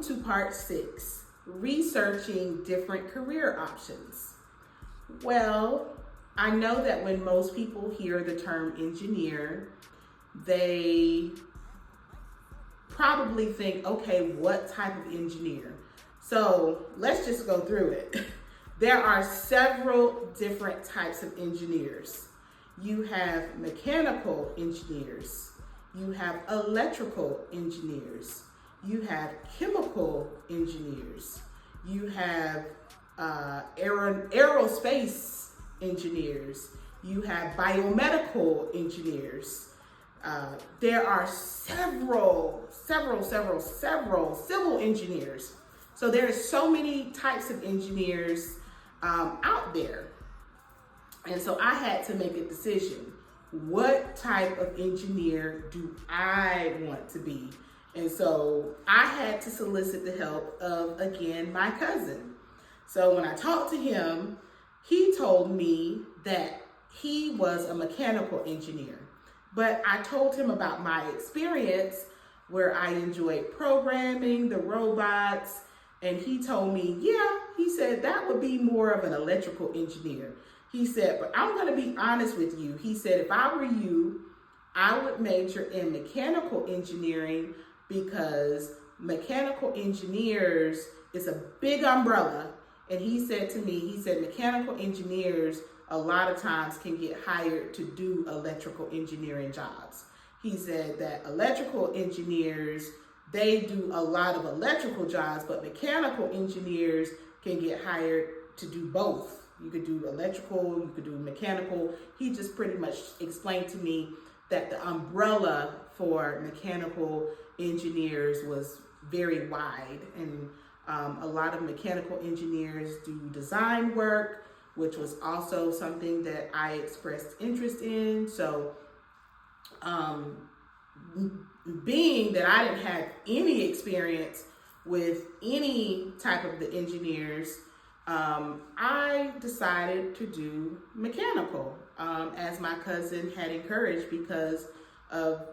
Welcome to part 6, researching different career options. Well, I know that when most people hear the term engineer, they probably think, okay, what type of engineer? So let's just go through it. There are several different types of engineers. You have mechanical engineers, you have electrical engineers, you have chemical engineers, you have aerospace engineers, you have biomedical engineers. There are several civil engineers. So there are so many types of engineers out there. And so I had to make a decision. What type of engineer do I want to be? And so I had to solicit the help of, again, my cousin. So when I talked to him, he told me that he was a mechanical engineer. But I told him about my experience where I enjoyed programming, the robots, and he told me, he said that would be more of an electrical engineer. He said, but I'm going to be honest with you. He said, if I were you, I would major in mechanical engineering because mechanical engineers is a big umbrella. And he said to me, mechanical engineers a lot of times can get hired to do electrical engineering jobs. He said that electrical engineers, they do a lot of electrical jobs, but mechanical engineers can get hired to do both. You could do electrical, you could do mechanical. He just pretty much explained to me that the umbrella for mechanical engineers was very wide. And a lot of mechanical engineers do design work, which was also something that I expressed interest in. So being that I didn't have any experience with any type of the engineers, I decided to do mechanical, as my cousin had encouraged, because of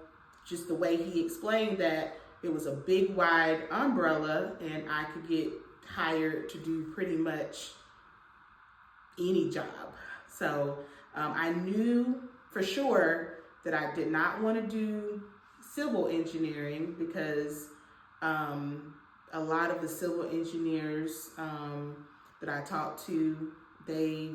just the way he explained that it was a big wide umbrella and I could get hired to do pretty much any job. So I knew for sure that I did not want to do civil engineering because a lot of the civil engineers that I talked to, they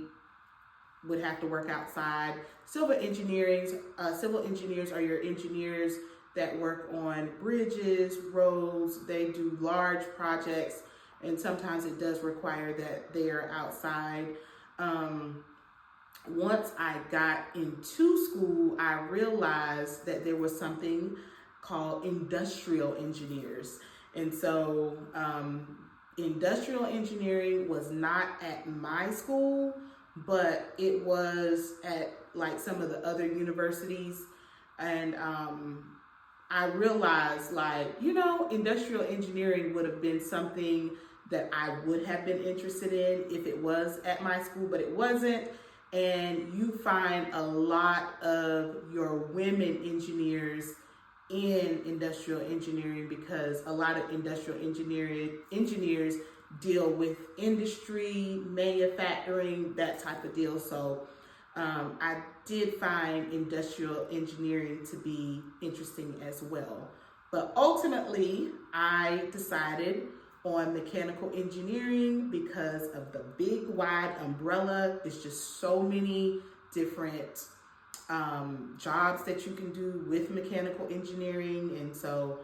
would have to work outside. Civil engineers are your engineers that work on bridges, roads. They do large projects, and sometimes it does require that they are outside. Once I got into school, I realized that there was something called industrial engineers. And so industrial engineering was not at my school, but it was at like some of the other universities. And I realized, industrial engineering would have been something that I would have been interested in if it was at my school, but it wasn't. And you find a lot of your women engineers in industrial engineering because a lot of industrial engineers deal with industry, manufacturing, that type of deal. So I did find industrial engineering to be interesting as well. But ultimately, I decided on mechanical engineering because of the big wide umbrella. There's just so many different jobs that you can do with mechanical engineering. And so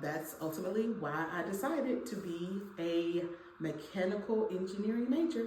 that's ultimately why I decided to be a mechanical engineering major.